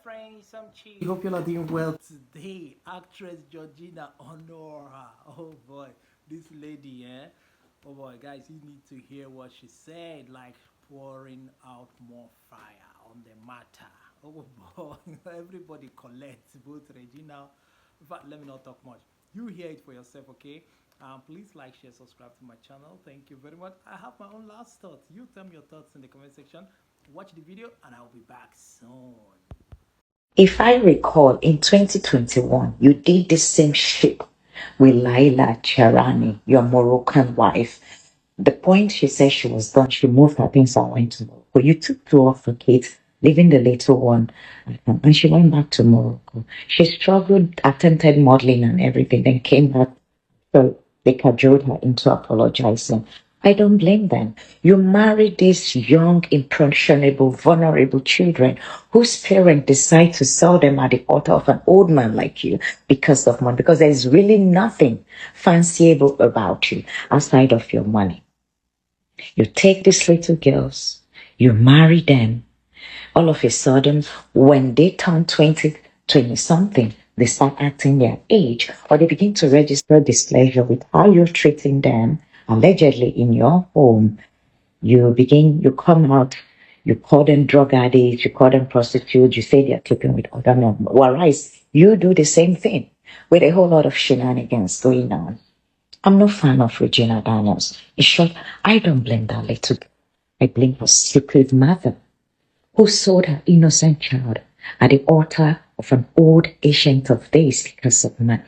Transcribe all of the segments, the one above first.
friends, I'm Chi. Hope you're all doing well today. Actress Georgina Onuoha. Oh boy, this lady, eh? Oh boy, guys, you need to hear what she said, like pouring out more fire on the matter. Oh boy, everybody collects, both Regina. In fact, let me not talk much. You hear it for yourself, okay? Please like, share, subscribe to my channel. Thank you very much. I have my own last thoughts. You tell me your thoughts in the comment section. Watch the video, and I'll be back soon. If I recall, in 2021, you did the same shit with Laila Cherani, your Moroccan wife. The point she said she was done, she moved her things and went to Morocco. You took two of her kids, leaving the little one, and she went back to Morocco. She struggled, attempted modeling and everything, then came back. So they cajoled her into apologizing. I don't blame them. You marry these young, impressionable, vulnerable children whose parents decide to sell them at the altar of an old man like you because of money, because there's really nothing fanciable about you outside of your money. You take these little girls, you marry them, all of a sudden, when they turn 20, 20 something, they start acting their age, or they begin to register displeasure with how you're treating them, allegedly in your home. You come out, you call them drug addicts, you call them prostitutes, you say they're sleeping with other men. Whereas you do the same thing with a whole lot of shenanigans going on. I'm no fan of Regina Daniels. In short, I don't blame that little girl. I blame her stupid mother who sold her innocent child at the altar of an old ancient of days because of money.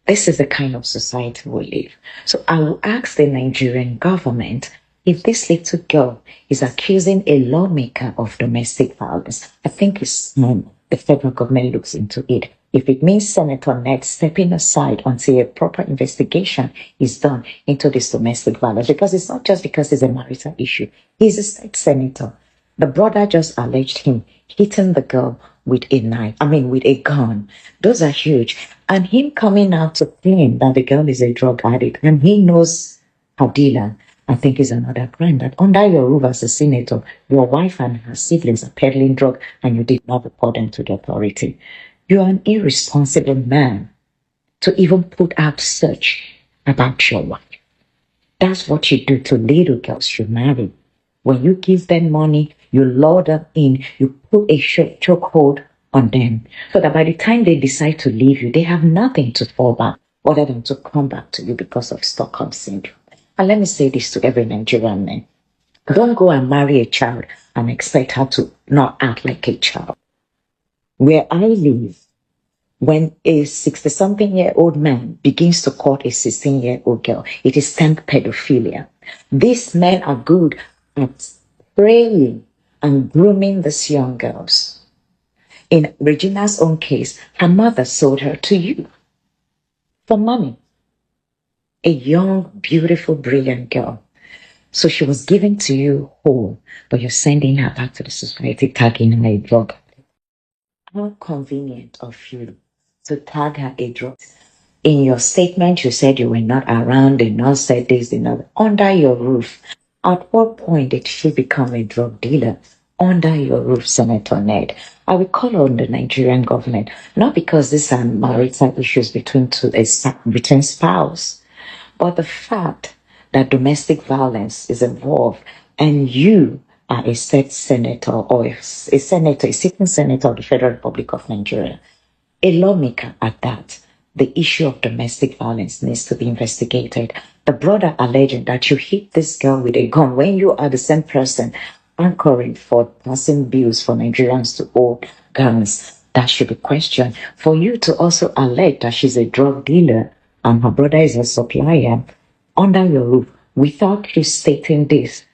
This is the kind of society we live. So I will ask the Nigerian government, if this little girl is accusing a lawmaker of domestic violence, I think it's time the federal government looks into it. If it means Senator Ned stepping aside until a proper investigation is done into this domestic violence, because it's not just because it's a marital issue. He's a state senator. The brother just alleged him hitting the girl with a knife, with a gun. Those are huge. And him coming out to claim that the girl is a drug addict and he knows her dealer, I think is another crime. That under your roof as a senator, your wife and her siblings are peddling drug and you did not report them to the authority. You are an irresponsible man to even put out search about your wife. That's what you do to little girls you marry. When you give them money, you lure them in, you put a chokehold on them so that by the time they decide to leave you, they have nothing to fall back other than to come back to you because of Stockholm Syndrome. And let me say this to every Nigerian man. Don't go and marry a child and expect her to not act like a child. Where I live, when a 60-something-year-old man begins to court a 16-year-old girl, it is termed pedophilia. These men are good at preying and grooming these young girls. In Regina's own case, her mother sold her to you for money. A young, beautiful, brilliant girl. So she was given to you whole, but you're sending her back to the society, tagging her a drug. How convenient of you to tag her a drug. In your statement, you said you were not around, they not said this, they not under your roof. At what point did she become a drug dealer? Under your roof, Senator Ned. I will call on the Nigerian government, not because these are marital issues between spouse, but the fact that domestic violence is involved and you are a state senator or a sitting senator of the Federal Republic of Nigeria, a lawmaker at that, the issue of domestic violence needs to be investigated. The brother alleging that you hit this girl with a gun when you are the same person anchoring for passing bills for Nigerians to own guns, that should be questioned. For you to also allege that she's a drug dealer and her brother is a supplier under your roof without you stating this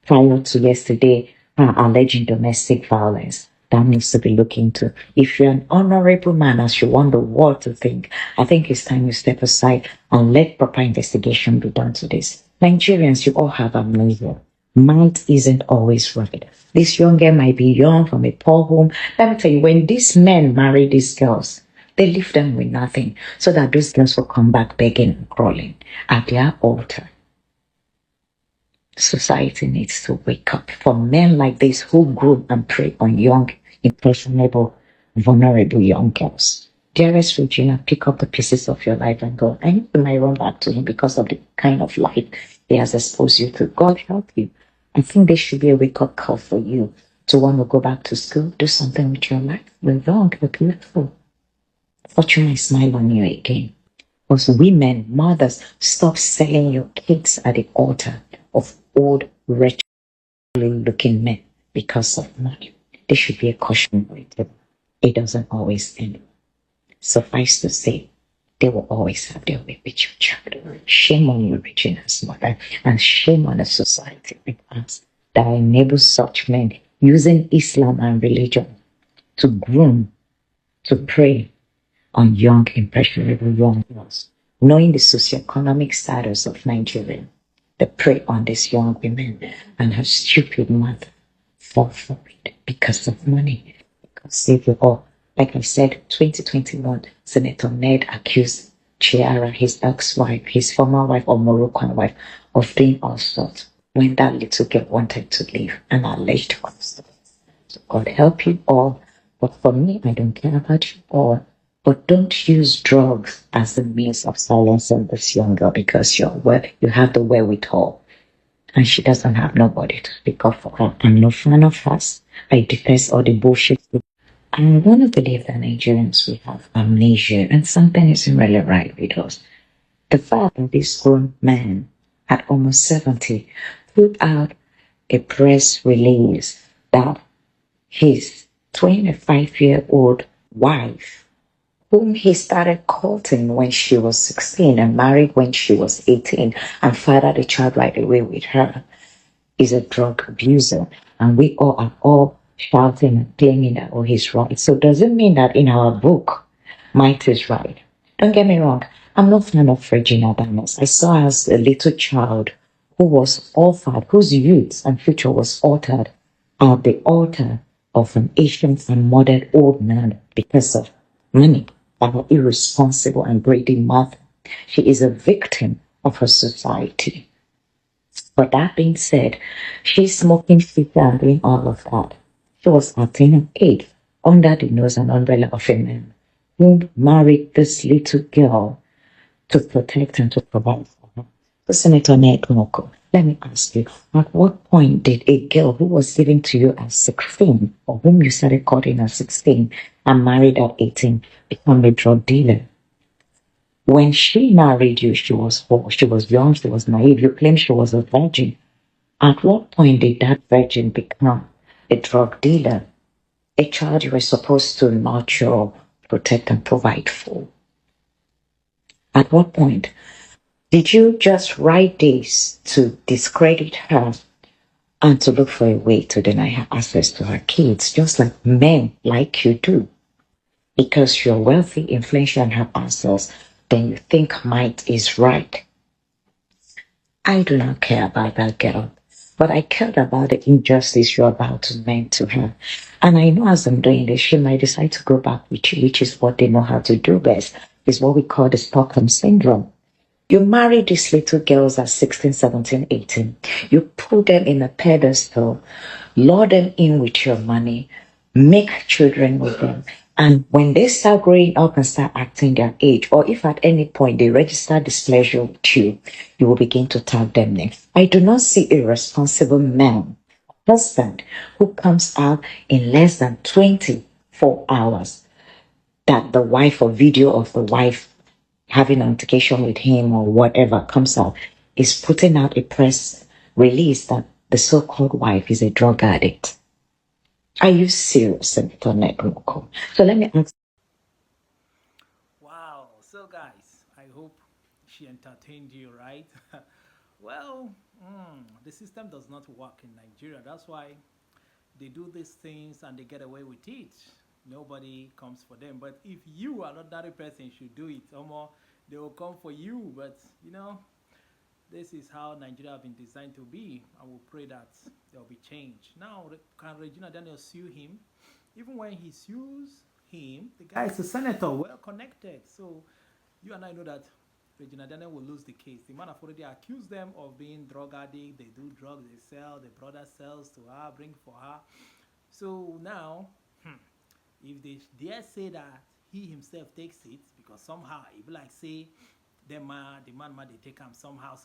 prior to yesterday, alleging domestic violence, that needs to be looked into. If you're an honorable man, as you want the world to think, I think it's time you step aside and let proper investigation be done to this. Nigerians, you all have amnesia. Might isn't always right. This young girl might be young from a poor home. Let me tell you, when these men marry these girls, they leave them with nothing so that those girls will come back begging and crawling at their altar. Society needs to wake up for men like this who groom and prey on young impressionable, vulnerable young girls. Dearest Regina, pick up the pieces of your life and go. I know you might run back to him because of the kind of life he has exposed you to. God help you. I think this should be a wake up call for you to want to go back to school, do something with your life. You're young, you're beautiful. Fortune might smile on you again. Because women, mothers, stop selling your kids at the altar of old, wretched looking men because of money. There should be a cautionary tale. It doesn't always end. Suffice to say, they will always have their way with your child. Shame on you, Regina's mother, and shame on the society with us that enables such men using Islam and religion to groom, to prey on young, impressionable young girls. Knowing the socioeconomic status of Nigeria, they prey on these young women and her stupid mother fall for it because of money. God save you all. Like I said, 2021, Senator Ned accused Chiara, his ex-wife, his former wife or Moroccan wife, of doing all sorts when that little girl wanted to leave and alleged custody. So God help you all. But for me, I don't care about you all. But don't use drugs as a means of silencing this young girl because you have the wherewithal and she doesn't have nobody to speak up for her. I'm no fan of us. I detest all the bullshit. I want to believe that Nigerians we have amnesia and something isn't really right with us. The fact that this grown man at almost 70 put out a press release that his 25-year-old wife, whom he started courting when she was 16 and married when she was 18 and fathered a child right away with her, is a drug abuser. And we all are all shouting and claiming that, oh, he's right. So does it mean that in our book, might is right? Don't get me wrong. I'm not fan of Regina Danos. I saw her as a little child who was offered, whose youth and future was altered at the altar of an ancient and modern old man because of money and her irresponsible and greedy mother. She is a victim of her society. But that being said, she's smoking cigar and doing all of that. She was acting an age under the nose and umbrella of a man who married this little girl to protect and to provide for her. So, Senator Nwoko, let me ask you, at what point did a girl who was given to you at 16, or whom you started courting at 16 and married at 18, become a drug dealer? When she married you, she was poor, she was young, she was naive. You claim she was a virgin. At what point did that virgin become a drug dealer? A child you were supposed to nurture, protect, and provide for. At what point did you just write this to discredit her and to look for a way to deny her access to her kids, just like men like you do? Because you're wealthy, influential, and have access, then you think might is right. I do not care about that girl, but I cared about the injustice you're about to mean to her. And I know as I'm doing this, she might decide to go back with you, which is what they know how to do best. It's what we call the Stockholm Syndrome. You marry these little girls at 16, 17, 18. You put them in a pedestal, lure them in with your money, make children with them. And when they start growing up and start acting their age, or if at any point they register displeasure with you, you will begin to tag them next. I do not see a responsible man, husband, who comes out in less than 24 hours that the wife or video of the wife having an altercation with him or whatever comes out is putting out a press release that the so-called wife is a drug addict. Are you serious, Senator Nwoko? So let me ask. Wow. So, guys, I hope she entertained you, right? Well, the system does not work in Nigeria. That's why they do these things and they get away with it. Nobody comes for them. But if you, another person, should do it, they will come for you. But this is how Nigeria have been designed to be. I will pray that there will be change. Now, can Regina Daniel sue him? Even when he sues him, the guy is a senator, well connected. So you and I know that Regina Daniel will lose the case. The man have already accused them of being drug addict. They do drugs, they sell. The brother sells to her, bring for her. So now, If they dare say that he himself takes it, because somehow it be like say the man might they take him somehow,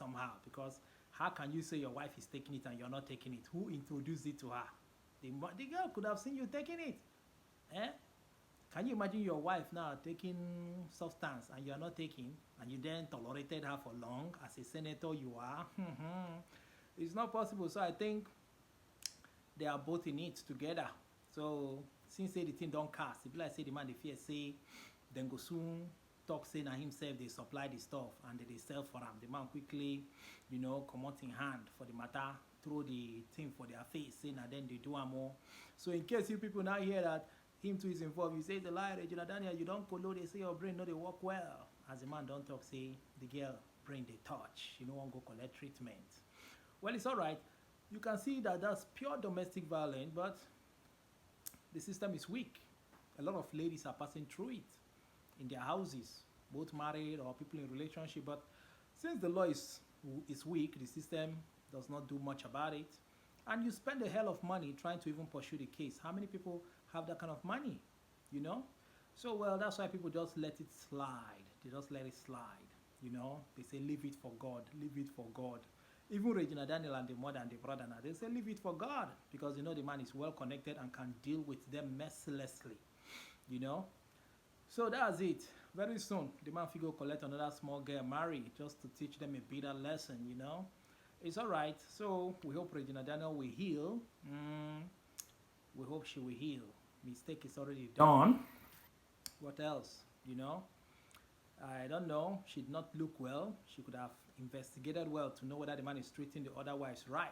because how can you say your wife is taking it and you're not taking it? Who introduced it to her? The girl could have seen you taking it. Eh? Can you imagine your wife now taking substance and you're not taking, and you then tolerated her for long as a senator you are? It's not possible. So I think they are both in it together. So since say the thing don't cast, if like say the man the fear say, then go soon talk say na himself they supply the stuff and they sell for him. The man quickly, come out in hand for the matter, throw the thing for their face, saying and then they do more. So in case you people now hear that him too is involved, you say the lie, Regina Daniel, you don't colo, they say your brain no they work well. As the man don't talk, say the girl brain they touch, you know won't go collect treatment. Well, it's all right. You can see that that's pure domestic violence, but the system is weak. A lot of ladies are passing through it in their houses, both married or people in relationship. But since the law is weak, the system does not do much about it. And you spend a hell of money trying to even pursue the case. How many people have that kind of money? You know? So, well, that's why people just let it slide. They just let it slide. They say, leave it for God, leave it for God. Even Regina Daniel and the mother and the brother now, they say, leave it for God, because the man is well connected and can deal with them mercilessly. So that's it. Very soon, the man figure collect another small girl, marry, just to teach them a bitter lesson. It's all right. So we hope Regina Daniel will heal. We hope she will heal. Mistake is already done. What else? I don't know. She did not look well. She could have investigated well to know whether the man is treating the other wives right.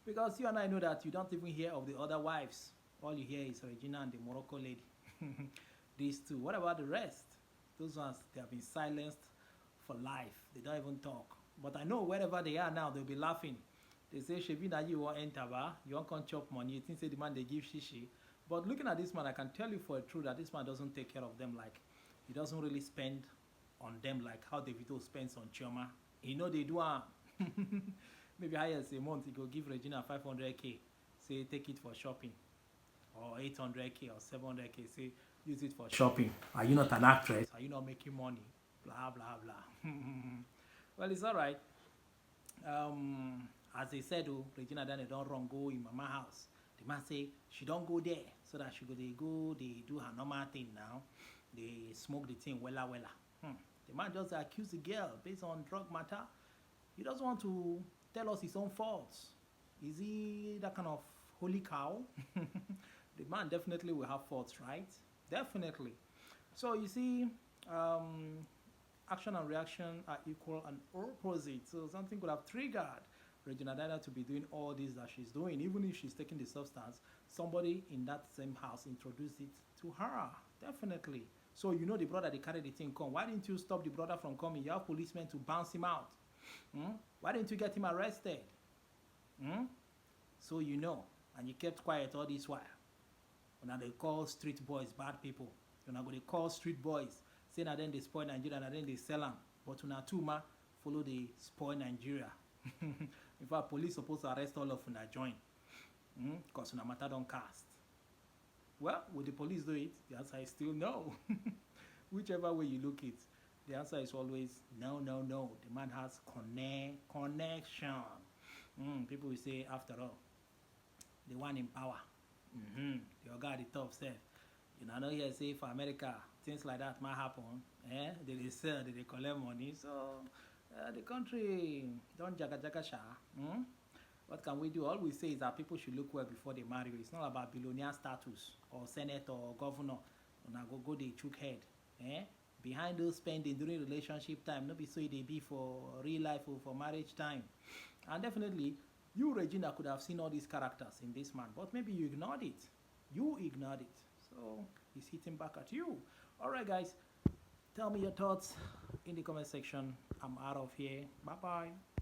Because you and I know that you don't even hear of the other wives. All you hear is Regina and the Morocco lady. These two. What about the rest? Those ones, they have been silenced for life. They don't even talk. But I know wherever they are now, they'll be laughing. They say, Shebina, you won't enter, you won't come chop money. You think say the man they give shishi. But looking at this man, I can tell you for a truth that this man doesn't take care of them. Like, he doesn't really spend on them like how Davido spends on Chioma. They do maybe highest a month, he go give Regina 500k. Say, take it for shopping. Or 800k or 700k. Say, use it for shopping. Are you not an actress? Are you not making money? Blah, blah, blah. Well, it's all right. As they said, Regina Daniel don't run go in mama house. The man say she don't go there, so that she they do her normal thing now. They smoke the thing wella. The man just accuse the girl based on drug matter. He doesn't want to tell us his own faults. Is he that kind of holy cow? The man definitely will have faults, right? Definitely. So you see, action and reaction are equal and opposite. So something could have triggered Regina Daniel to be doing all this that she's doing. Even if she's taking the substance, somebody in that same house introduced it to her. Definitely. So the brother, they carry the thing come. Why didn't you stop the brother from coming? You have policemen to bounce him out. Why didn't you get him arrested? So and you kept quiet all this while. Now they call street boys bad people. They call street boys, say that then they spoil Nigeria and then they sell them. But una too follow the spoil Nigeria. In fact, police supposed to arrest all of una join. Because una matter don't cast. Well, will the police do it? The answer is still no. Whichever way you look it, the answer is always no. The man has connection. People will say, after all, the one in power. The guy the top self. I know here say for America, things like that might happen. They sell, they collect money. So the country don't jaga sha. What can we do? All we say is that people should look well before they marry. It's not about billionaire status or senator or governor. Go they chook head. Behind those spending during relationship time, not be so they be for real life or for marriage time. And definitely, you, Regina, could have seen all these characters in this man, but maybe you ignored it. So he's hitting back at you. All right, guys. Tell me your thoughts in the comment section. I'm out of here. Bye-bye.